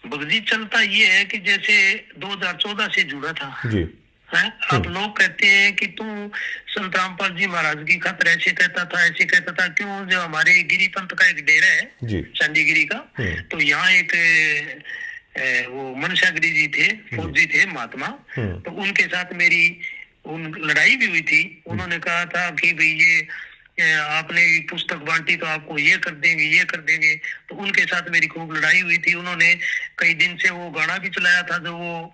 भगत जी, चलता ये है कि जैसे 2014 से जुड़ा था जी है, अब लोग कहते हैं कि तू संत रामपाल जी महाराज की खातिर ऐसे कहता था, ऐसे कहता था। क्यों? जो हमारे गिरी पंथ का एक डेरा है चंडीगिरी का, तो यहाँ एक वो मनसा गिरी जी थे, फौजी थे महात्मा, तो उनके साथ मेरी लड़ाई भी हुई थी। उन्होंने कहा था कि भाई ये आपने पुस्तक बांटी तो आपको ये कर देंगे, ये कर देंगे। तो उनके साथ मेरी खूब लड़ाई हुई थी। उन्होंने कई दिन से वो गाना भी चलाया था, जो वो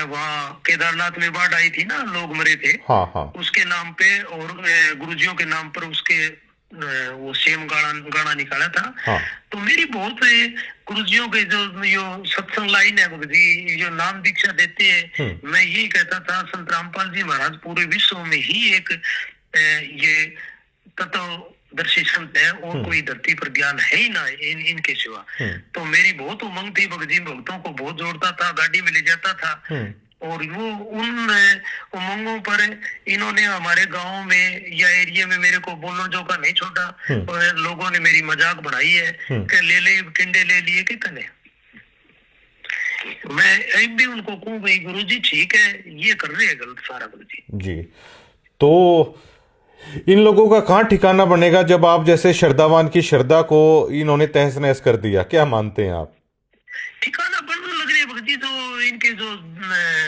वहाँ केदारनाथ में बाढ़ आई थी ना, लोग मरे थे। हाँ। उसके नाम पे और गुरुजियों के नाम पर उसके वो सेम गाना निकाला था। हाँ। तो मेरी बहुत गुरुजियों के जो सत्संग लाइन है भगत जी, जो नाम दीक्षा देते हैं, मैं यही कहता था संत रामपाल जी महाराज पूरे विश्व में ही एक ये तत्वदर्शी संत है, और कोई धरती पर ज्ञान है ही ना इनके सिवा। तो मेरी बहुत उमंग थी भगत जी, भक्तों को बहुत जोड़ता था, गाड़ी में ले जाता था। और वो उन उमंगों पर इन्होंने हमारे गांव में या एरिया में मेरे को बोलने जो का नहीं छोड़ा। और लोगों ने मेरी मजाक बनाई है कि ले ले टिंडे ले लिए कितने। मैं एक भी उनको कहूँ भाई गुरुजी ठीक है ये कर रहे हैं गलत सारा गुरुजी। जी, तो इन लोगों का कहाँ ठिकाना बनेगा जब आप जैसे श्रद्धावान की श्रद्धा को इन्होंने तहस नहस कर दिया? क्या मानते हैं आप? ठिकाना बनने लग रही है भक्ति। तो इनके जो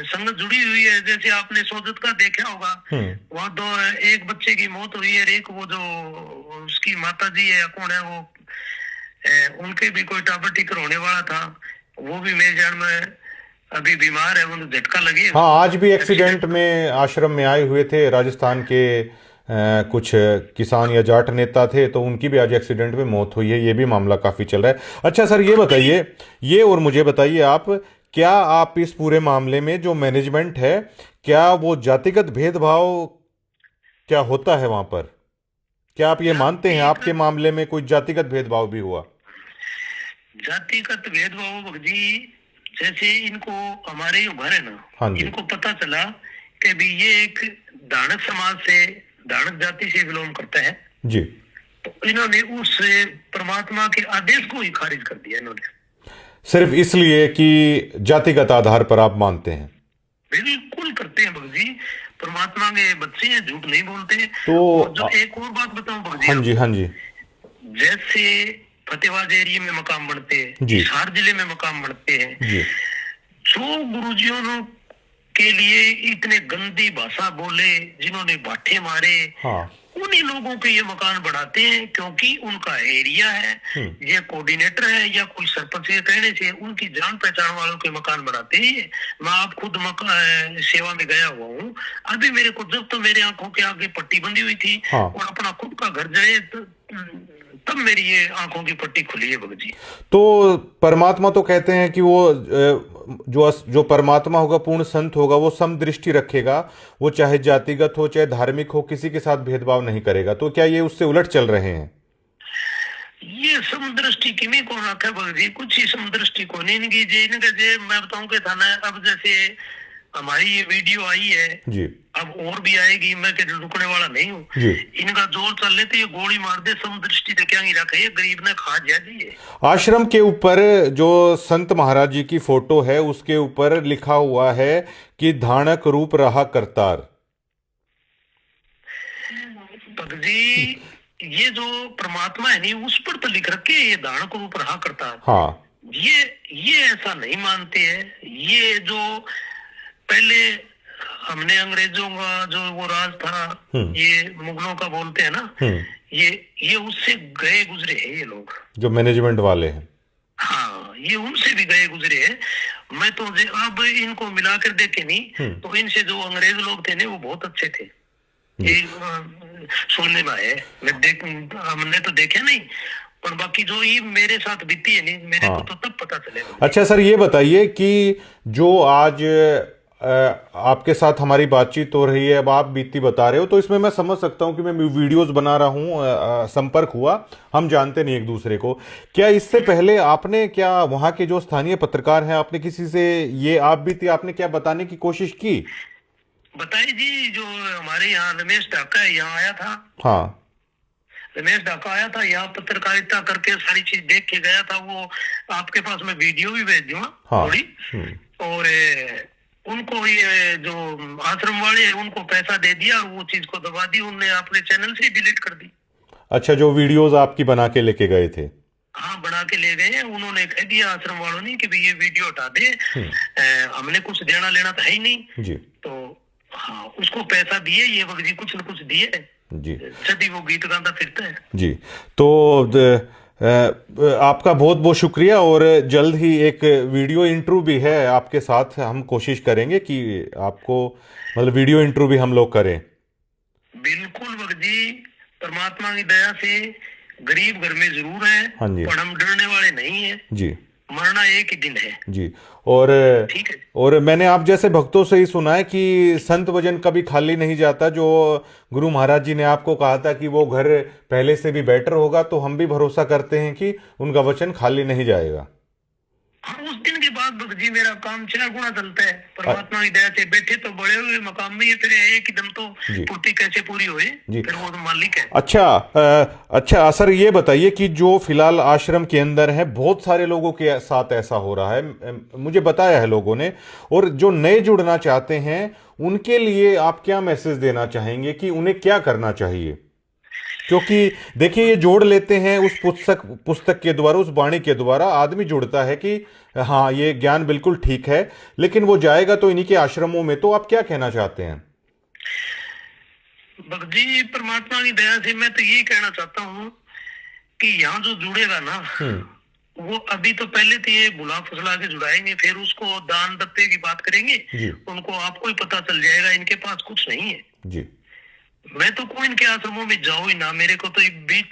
संगत जुड़ी हुई है, जैसे आपने सोजत का देखा होगा, वहाँ तो एक बच्चे की मौत हुई है, एक वो जो उसकी माता जी है कौन है वो, उनके भी कोई टाबर टिकर होने वाला था, वो भी मेरे जान में अभी बीमार है, वो झटका लगे। हाँ, आज भी एक्सीडेंट में आश्रम में आए हुए थे राजस्थान के कुछ किसान या जाट नेता थे, तो उनकी भी आज एक्सीडेंट में मौत हुई है। ये भी मामला काफ़ी चल रहा है। अच्छा सर, ये बताइए, ये और मुझे बताइए आप, क्या आप इस पूरे मामले में जो मैनेजमेंट है, क्या वो जातिगत भेदभाव क्या होता है वहाँ पर? क्या आप ये मानते हैं आपके मामले में कोई जातिगत भेदभाव भी हुआ? जातिगत भेदभाव जी, जैसे इनको हमारे जो घर है ना, हाँ जी। इनको पता चला कि भी ये एक दानक समाज से, दानक जाति से बिलोंग करता है जी, तो इन्होंने उस परमात्मा के आदेश को ही खारिज कर दिया इन्होंने, सिर्फ इसलिए कि जातिगत आधार पर आप मानते हैं? बिल्कुल करते हैं भगत जी। परमात्मा के बच्चे हैं, झूठ नहीं बोलते। तो और जो एक और बात बताऊं भगत हाँ जी, हाँ जी, जैसे फतेहाबाद एरिया में मकाम बनते हैं, जी, हिसार जिले में मकाम बनते हैं, जी, जो गुरुजियों के लिए इतने गंदी भाषा बोले, जिन्होंने बाठे मारे, हाँ, उन्हीं लोगों के ये मकान बनाते हैं, क्योंकि उनका एरिया है, ये कोऑर्डिनेटर है या कोई सरपंच के कहने से उनकी जान पहचान वालों के मकान बनाते हैं। मैं आप खुद सेवा में गया हुआ हूँ। अभी मेरे को जब तो मेरे आंखों के आगे पट्टी बंधी हुई थी, हाँ, और अपना खुद का घर जाए तब मेरी ये आंखों की पट्टी खुली है भगत जी। तो परमात्मा तो कहते हैं कि वो जो परमात्मा होगा, पूर्ण संत होगा, वो समदृष्टि रखेगा, वो चाहे जातिगत हो चाहे धार्मिक हो, किसी के साथ भेदभाव नहीं करेगा। तो क्या ये उससे उलट चल रहे हैं? ये समदृष्टि किमी को रखा भगत जी, कुछ ही समदृष्टि को नहीं इनकी जे, इनका जे मैं बताऊं कि था ना, अब जैसे हमारी ये वीडियो आई है जी, अब और भी आएगी, मैं के रुकने वाला नहीं हूँ जी। इनका जोर चल ले तो ये गोली मार दे, समदृष्टि तो क्या नहीं रखे, ये गरीब ने खा जा जी। आश्रम के ऊपर जो संत महाराज जी की फोटो है, उसके ऊपर लिखा हुआ है कि धानक रूप रहा करतार। भगत जी, ये जो परमात्मा है नहीं, उस पर तो लिख रखे ये धानक रूप रहा करतार। हाँ, ये ऐसा नहीं मानते हैं। ये जो पहले हमने अंग्रेजों का जो वो राज था, ये मुगलों का बोलते हैं ना, ये उससे गए गुजरे हैं ये लोग, जो मैनेजमेंट वाले हैं। हाँ, ये उनसे भी गए गुजरे हैं। मैं तो अब इनको मिलाकर देखे नहीं तो इनसे जो अंग्रेज लोग थे ना, वो बहुत अच्छे थे। ये सुनने में है, हमने तो देखा नहीं, पर बाकी जो ये मेरे साथ बीती है नहीं, मेरे को तो तब पता चलेगा। अच्छा सर, ये बताइए कि जो आज आपके साथ हमारी बातचीत हो रही है, अब आप बीती बता रहे हो, तो इसमें मैं समझ सकता हूं कि मैं वीडियोस बना रहा हूं, संपर्क हुआ, हम जानते नहीं एक दूसरे को। क्या इससे पहले आपने, क्या वहां के जो स्थानीय पत्रकार हैं, आपने किसी से ये आप बीती आपने क्या बताने की कोशिश की? बताइए जी, जो हमारे यहाँ रमेश ढाका यहाँ आया था। हाँ, रमेश ढाका आया था यहाँ, पत्रकारिता करके सारी चीज देख के गया था। वो आपके पास मैं वीडियो भी भेज दूंगा थोड़ी। और उनको ये जो आश्रम वाले हैं उनको पैसा दे दिया और वो चीज को दबा दी, उनने अपने चैनल से डिलीट कर दी। अच्छा, जो वीडियोस आपकी बना के लेके गए थे? हाँ, बना के ले गए। उन्होंने कह दिया आश्रम वालों ने कि भाई ये वीडियो हटा दे, हमने कुछ देना लेना तो है ही नहीं जी। तो हाँ, उसको पैसा दिए, ये वक्त जी कुछ न कुछ दिए जी, सदी वो गीत गाता फिरता है जी। तो आपका बहुत बहुत शुक्रिया, और जल्द ही एक वीडियो इंटरव्यू भी है आपके साथ, हम कोशिश करेंगे कि आपको मतलब वीडियो इंटरव्यू भी हम लोग करें। बिल्कुल भगत जी, परमात्मा की दया से गरीब घर में जरूर है। हाँ जी, पर हम डरने वाले नहीं है जी, मरना एक ही दिन है जी। और ठीक है। और मैंने आप जैसे भक्तों से ही सुना है कि संत वजन कभी खाली नहीं जाता। जो गुरु महाराज जी ने आपको कहा था कि वो घर पहले से भी बेटर होगा, तो हम भी भरोसा करते हैं कि उनका वचन खाली नहीं जाएगा। हाँ, उस दिन के बाद भगत जी मेरा काम 4 गुना चलता है। परमात्मा की दया से बैठे तो बड़े हुए मकाम में, ये फिर एक ही दम तो जी पूर्ति कैसे पूरी हुई, जी। फिर वो तो मालिक है। अच्छा सर, ये बताइए कि जो फिलहाल आश्रम के अंदर है, बहुत सारे लोगों के साथ ऐसा हो रहा है, मुझे बताया है लोगों ने, और जो नए जुड़ना चाहते हैं उनके लिए आप क्या मैसेज देना चाहेंगे कि उन्हें क्या करना चाहिए? क्योंकि देखिए, ये जोड़ लेते हैं उस पुस्तक के द्वारा, उस वाणी के द्वारा आदमी जुड़ता है कि हाँ, ये ज्ञान बिल्कुल ठीक है, लेकिन वो जाएगा तो इन्हीं के आश्रमों में। तो आप क्या कहना चाहते हैं? भगत जी परमात्मा की दया से मैं तो यही कहना चाहता हूँ कि यहाँ जो जुड़ेगा ना, वो अभी तो पहले तो ये बुला फुसला के जुड़ाएंगे, फिर उसको दान दत्ते की बात करेंगे जी उनको आपको ही पता चल जाएगा इनके पास कुछ नहीं है जी। मैं तो कोई इनके आश्रमों में जाऊं ही ना, मेरे को तो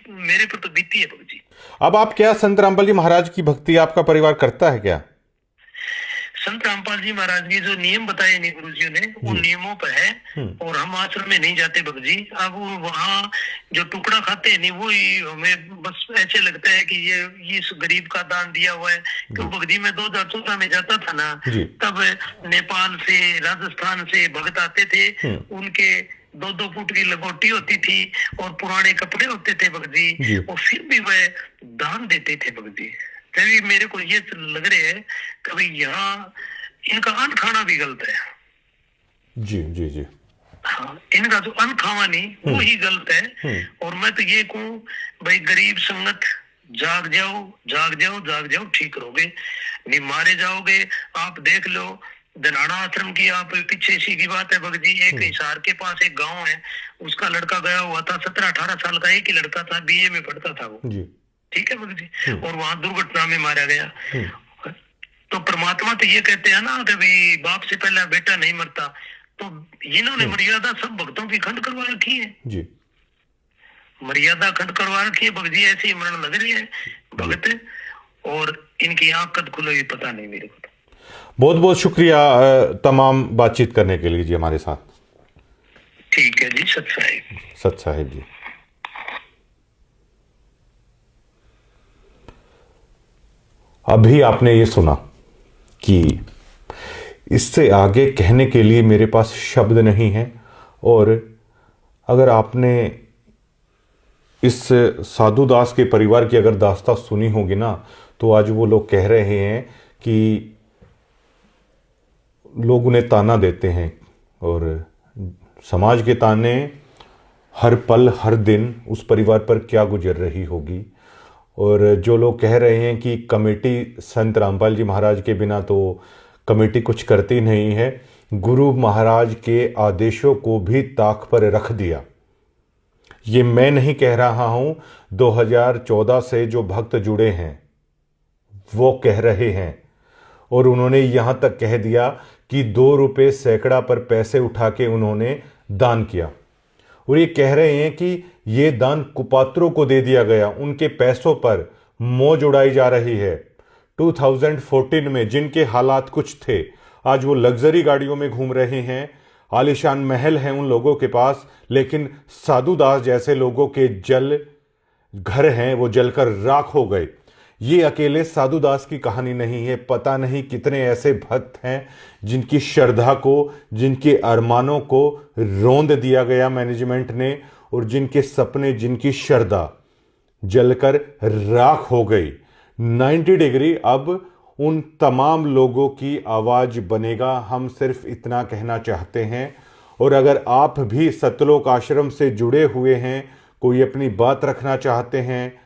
मेरे पर तो बीती है भगत जी। अब आप क्या संत रामपाल जी महाराज की भक्ति आपका परिवार करता है क्या? संत रामपाल जी महाराज के जो नियम बताए नहीं गुरु जी ने, वो नियमों पर है, और हम आश्रम में नहीं जाते भगत जी। अब वहाँ जो टुकड़ा खाते हैं नहीं, वो ही हमें बस ऐसे लगता है कि ये इस गरीब का दान दिया हुआ है। क्यों भगत जी, मैं 2014 में जाता था ना, तब नेपाल से राजस्थान से भगत आते थे, उनके 2-2 फुट की लगोटी होती थी और पुराने कपड़े होते थे भगत जी, और फिर भी वह दान देते थे भगत जी। तभी मेरे को ये लग रहे है कभी यहाँ इनका अन्न खाना भी गलत है। जी जी जी। हाँ, इनका जो अन्न खावा नहीं वो ही गलत है। और मैं तो ये कहूँ भाई, गरीब संगत, जाग जाओ जाग जाओ जाग जाओ, ठीक रहोगे, नहीं मारे जाओगे। आप देख लो धनाड़ा आश्रम की, आप पीछे इसी की बात है भगत जी, एक हिसार के पास एक गांव है, उसका लड़का गया हुआ था, 17-18 साल का एक ही लड़का था, बीए में पढ़ता था वो जी। ठीक है भगत जी, और वहां दुर्घटना में मारा गया। तो परमात्मा तो ये कहते हैं ना कि भाई बाप से पहले बेटा नहीं मरता, तो इन्होंने मर्यादा सब भक्तों की खंड करवा रखी है जी, मर्यादा खंड करवा रखी है भगत जी। ऐसे ही मरण लग रही है भगत, और इनकी आंख कद खुलेगी पता नहीं मेरे को। बहुत बहुत शुक्रिया तमाम बातचीत करने के लिए जी हमारे साथ। ठीक है जी, सत साहिब जी। अभी आपने ये सुना कि इससे आगे कहने के लिए मेरे पास शब्द नहीं है, और अगर आपने इस साधु दास के परिवार की अगर दास्तां सुनी होगी ना, तो आज वो लोग कह रहे हैं कि लोग उन्हें ताना देते हैं, और समाज के ताने हर पल हर दिन उस परिवार पर क्या गुजर रही होगी। और जो लोग कह रहे हैं कि कमेटी संत रामपाल जी महाराज के बिना तो कमेटी कुछ करती नहीं है, गुरु महाराज के आदेशों को भी ताक पर रख दिया। ये मैं नहीं कह रहा हूं, 2014 से जो भक्त जुड़े हैं वो कह रहे हैं, और उन्होंने यहां तक कह दिया कि 2 रुपये सैकड़ा पर पैसे उठा के उन्होंने दान किया, और ये कह रहे हैं कि ये दान कुपात्रों को दे दिया गया, उनके पैसों पर मौज उड़ाई जा रही है। 2014 में जिनके हालात कुछ थे, आज वो लग्जरी गाड़ियों में घूम रहे हैं, आलीशान महल हैं उन लोगों के पास, लेकिन साधु दास जैसे लोगों के घर हैं वो जलकर राख हो गए। ये अकेले साधु दास की कहानी नहीं है, पता नहीं कितने ऐसे भक्त हैं जिनकी श्रद्धा को, जिनके अरमानों को रौंद दिया गया मैनेजमेंट ने, और जिनके सपने, जिनकी श्रद्धा जलकर राख हो गई। 90 डिग्री अब उन तमाम लोगों की आवाज बनेगा, हम सिर्फ इतना कहना चाहते हैं। और अगर आप भी सतलोक आश्रम से जुड़े हुए हैं, कोई अपनी बात रखना चाहते हैं,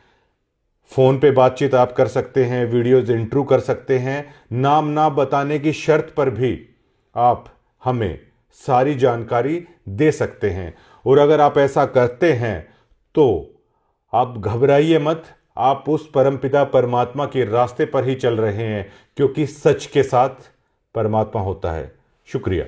फ़ोन पे बातचीत आप कर सकते हैं, वीडियोज़ इंटरव्यू कर सकते हैं, नाम ना बताने की शर्त पर भी आप हमें सारी जानकारी दे सकते हैं। और अगर आप ऐसा करते हैं तो आप घबराइए मत, आप उस परमपिता परमात्मा के रास्ते पर ही चल रहे हैं, क्योंकि सच के साथ परमात्मा होता है। शुक्रिया।